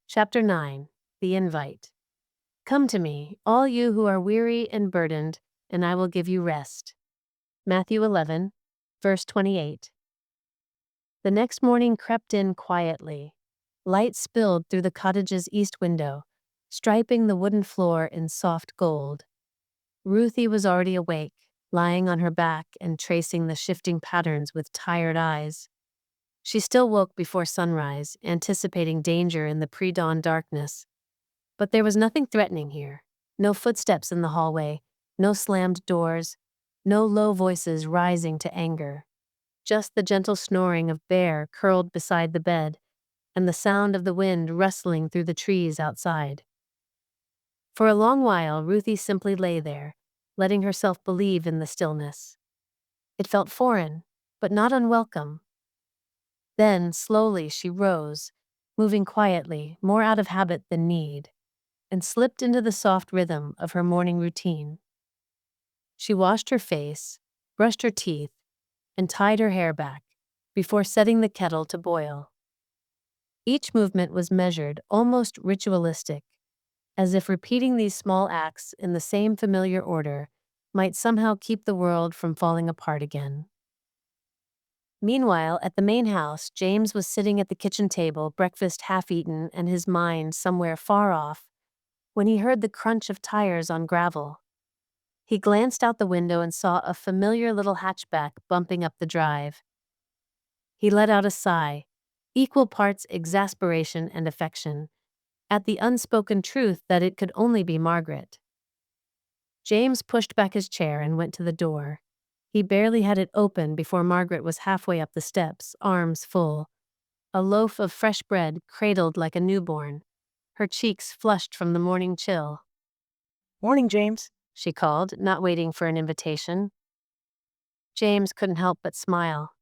Chapter 9. The Invite. Come to me, all you who are weary and burdened, and I will give you rest. Matthew 11, verse 28. The next morning crept in quietly. Light spilled through the cottage's east window, striping the wooden floor in soft gold. Ruthie was already awake, lying on her back and tracing the shifting patterns with tired eyes. She still woke before sunrise, anticipating danger in the pre-dawn darkness. But there was nothing threatening here. No footsteps in the hallway, no slammed doors, no low voices rising to anger. Just the gentle snoring of Bear curled beside the bed, and the sound of the wind rustling through the trees outside. For a long while, Ruthie simply lay there, letting herself believe in the stillness. It felt foreign, but not unwelcome. Then, slowly, she rose, moving quietly, more out of habit than need, and slipped into the soft rhythm of her morning routine. She washed her face, brushed her teeth, and tied her hair back, before setting the kettle to boil. Each movement was measured, almost ritualistic, as if repeating these small acts in the same familiar order might somehow keep the world from falling apart again. Meanwhile, at the main house, James was sitting at the kitchen table, breakfast half-eaten and his mind somewhere far off, when he heard the crunch of tires on gravel. He glanced out the window and saw a familiar little hatchback bumping up the drive. He let out a sigh, equal parts exasperation and affection, at the unspoken truth that it could only be Margaret. James pushed back his chair and went to the door. He barely had it open before Margaret was halfway up the steps, arms full. A loaf of fresh bread cradled like a newborn, her cheeks flushed from the morning chill. "Morning, James," she called, not waiting for an invitation. James couldn't help but smile.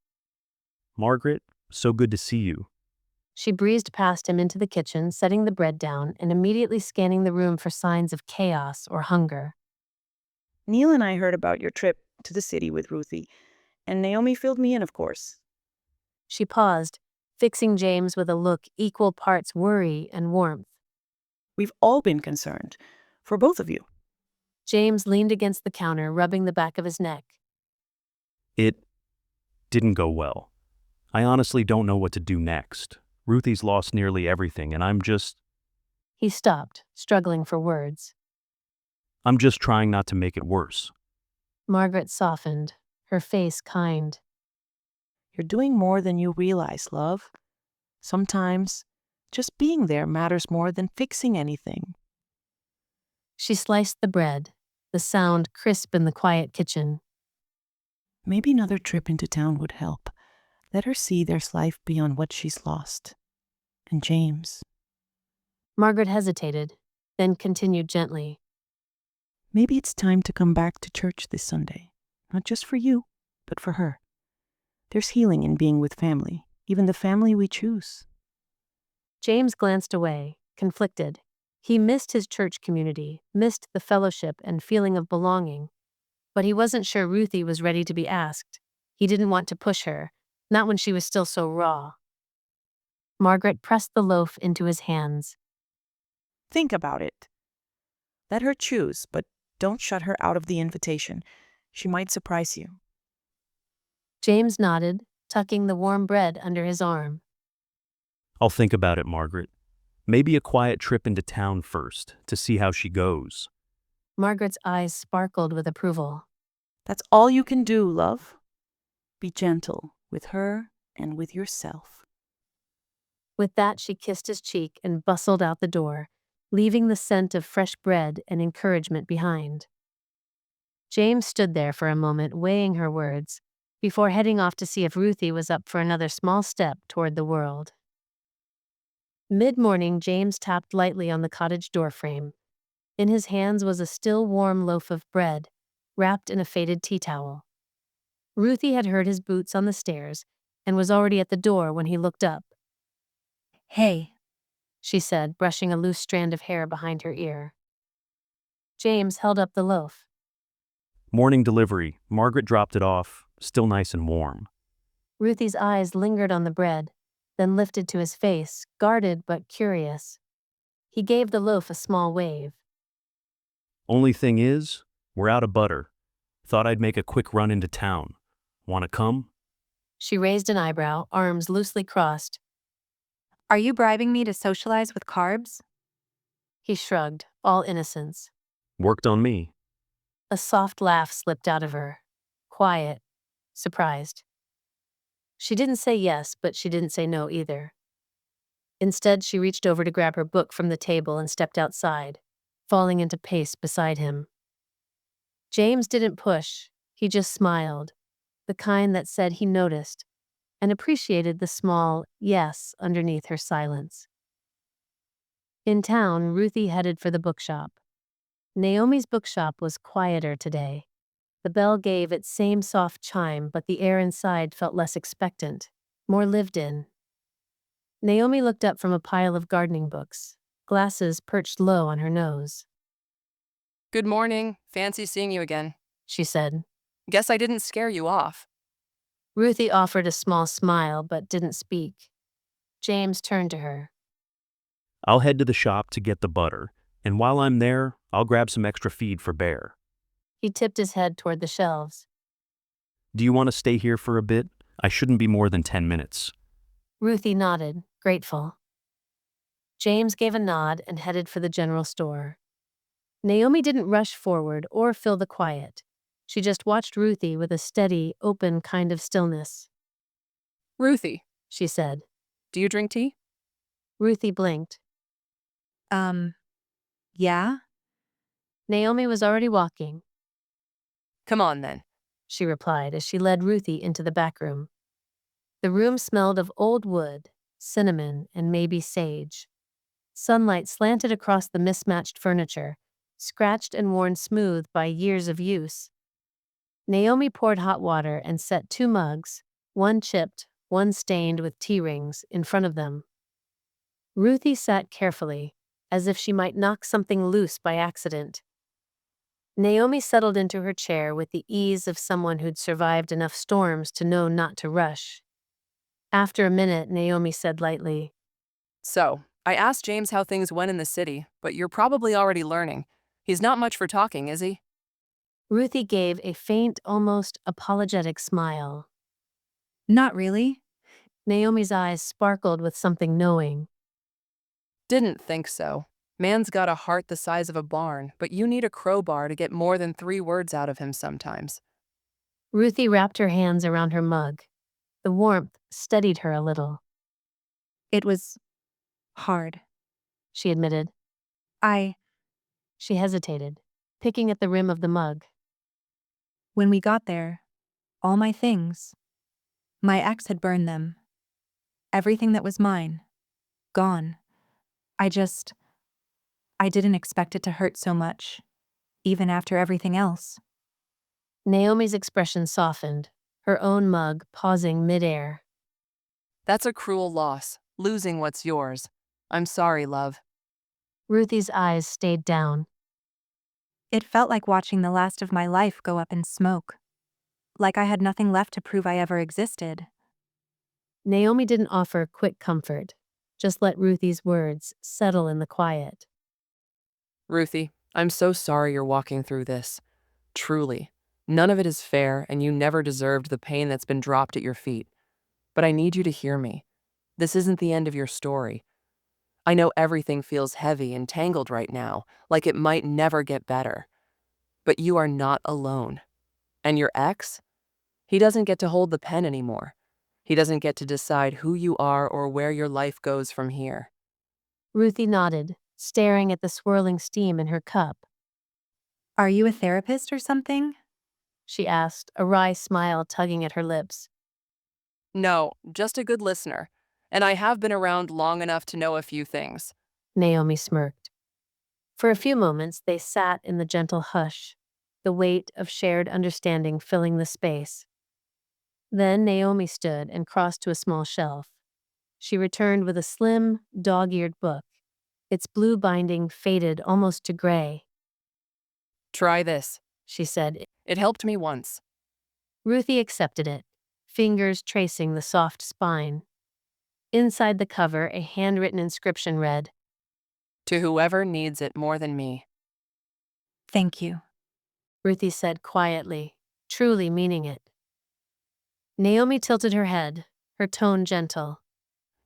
"Margaret, so good to see you." She breezed past him into the kitchen, setting the bread down and immediately scanning the room for signs of chaos or hunger. "Neil and I heard about your trip to the city with Ruthie, and Naomi filled me in, of course." She paused, fixing James with a look equal parts worry and warmth. "We've all been concerned, for both of you." James leaned against the counter, rubbing the back of his neck. It didn't go well. I honestly don't know what to do next. Ruthie's lost nearly everything, and I'm just He stopped, struggling for words. trying not to make it worse. Margaret softened, her face kind. "You're doing more than you realize, love. Sometimes, just being there matters more than fixing anything." She sliced the bread, the sound crisp in the quiet kitchen. "Maybe another trip into town would help. Let her see there's life beyond what she's lost. And James, Margaret hesitated, then continued gently. maybe it's time to come back to church this Sunday. Not just for you, but for her. There's healing in being with family, even the family we choose." James glanced away, conflicted. He missed his church community, missed the fellowship and feeling of belonging. But he wasn't sure Ruthie was ready to be asked. He didn't want to push her, not when she was still so raw. Margaret pressed the loaf into his hands. "Think about it. Let her choose, but don't shut her out of the invitation. She might surprise you." James nodded, tucking the warm bread under his arm. I'll think about it, Margaret. Maybe a quiet trip into town first, to see how she goes. Margaret's eyes sparkled with approval. "That's all you can do, love. Be gentle with her and with yourself." With that, she kissed his cheek and bustled out the door, leaving the scent of fresh bread and encouragement behind. James stood there for a moment, weighing her words, before heading off to see if Ruthie was up for another small step toward the world. Mid-morning, James tapped lightly on the cottage doorframe. In his hands was a still warm loaf of bread, wrapped in a faded tea towel. Ruthie had heard his boots on the stairs and was already at the door when he looked up. "Hey," she said, brushing a loose strand of hair behind her ear. James held up the loaf. Morning delivery. Margaret dropped it off, still nice and warm. Ruthie's eyes lingered on the bread, then lifted to his face, guarded but curious. He gave the loaf a small wave. Only thing is, we're out of butter. Thought I'd make a quick run into town. Wanna come? She raised an eyebrow, arms loosely crossed. Are you bribing me to socialize with carbs? He shrugged, all innocence. Worked on me. A soft laugh slipped out of her. Quiet, surprised. She didn't say yes, but she didn't say no either. Instead, she reached over to grab her book from the table and stepped outside, falling into pace beside him. James didn't push, he just smiled, the kind that said he noticed, and appreciated the small yes underneath her silence. In town, Ruthie headed for the bookshop. Naomi's bookshop was quieter today. The bell gave its same soft chime, but the air inside felt less expectant, more lived in. Naomi looked up from a pile of gardening books, glasses perched low on her nose. Good morning. Fancy seeing you again. She said. Guess I didn't scare you off. Ruthie offered a small smile but didn't speak. James turned to her. I'll head to the shop to get the butter, and while I'm there, I'll grab some extra feed for Bear. He tipped his head toward the shelves. Do you want to stay here for a bit? I shouldn't be more than 10 minutes. Ruthie nodded, grateful. James gave a nod and headed for the general store. Naomi didn't rush forward or fill the quiet. She just watched Ruthie with a steady, open kind of stillness. Ruthie, She said. do you drink tea? Ruthie blinked. Yeah? Naomi was already walking. Come on then. She replied as she led Ruthie into the back room. The room smelled of old wood, cinnamon, and maybe sage. Sunlight slanted across the mismatched furniture, scratched and worn smooth by years of use. Naomi poured hot water and set 2 mugs, one chipped, one stained with tea rings, in front of them. Ruthie sat carefully, as if she might knock something loose by accident. Naomi settled into her chair with the ease of someone who'd survived enough storms to know not to rush. After a minute, Naomi said lightly, So, I asked James how things went in the city, but you're probably already learning. He's not much for talking, is he? Ruthie gave a faint, almost apologetic smile. Not really. Naomi's eyes sparkled with something knowing. Didn't think so. Man's got a heart the size of a barn, but you need a crowbar to get more than 3 words out of him sometimes. Ruthie wrapped her hands around her mug. The warmth steadied her a little. It was hard. She admitted. She hesitated, picking at the rim of the mug. When we got there, all my things, my ex had burned them. Everything that was mine, gone. I didn't expect it to hurt so much, even after everything else. Naomi's expression softened, her own mug pausing midair. That's a cruel loss, losing what's yours. I'm sorry, love. Ruthie's eyes stayed down. It felt like watching the last of my life go up in smoke. Like I had nothing left to prove I ever existed. Naomi didn't offer quick comfort, just let Ruthie's words settle in the quiet. Ruthie, I'm so sorry you're walking through this. Truly. None of it is fair, and you never deserved the pain that's been dropped at your feet. But I need you to hear me. This isn't the end of your story. I know everything feels heavy and tangled right now, like it might never get better. But you are not alone. And your ex? He doesn't get to hold the pen anymore. He doesn't get to decide who you are or where your life goes from here. Ruthie nodded, staring at the swirling steam in her cup. Are you a therapist or something? She asked, a wry smile tugging at her lips. No, just a good listener. And I have been around long enough to know a few things. Naomi smirked. For a few moments, they sat in the gentle hush, the weight of shared understanding filling the space. Then Naomi stood and crossed to a small shelf. She returned with a slim, dog-eared book, its blue binding faded almost to gray. Try this, She said. It helped me once. Ruthie accepted it, fingers tracing the soft spine. Inside the cover, a handwritten inscription read, to whoever needs it more than me. Thank you. Ruthie said quietly, truly meaning it. Naomi tilted her head, her tone gentle.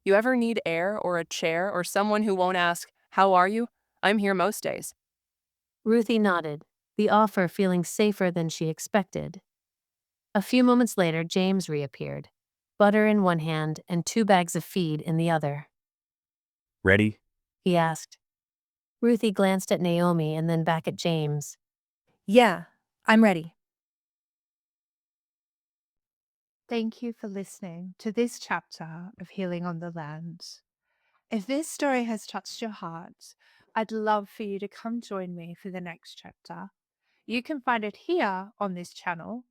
You ever need air or a chair or someone who won't ask, "How are you?" I'm here most days. Ruthie nodded, the offer feeling safer than she expected. A few moments later, James reappeared, butter in one hand and 2 bags of feed in the other. Ready? He asked. Ruthie glanced at Naomi and then back at James. Yeah, I'm ready. Thank you for listening to this chapter of Healing on the Land. If this story has touched your heart, I'd love for you to come join me for the next chapter. You can find it here on this channel.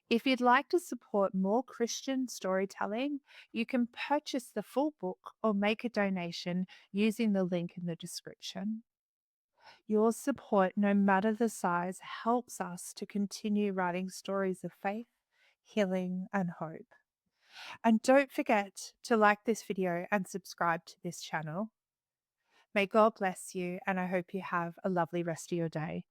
If you'd like to support more Christian storytelling, you can purchase the full book or make a donation using the link in the description. Your support, no matter the size, helps us to continue writing stories of faith, healing, and hope. And don't forget to like this video and subscribe to this channel. May God bless you, and I hope you have a lovely rest of your day.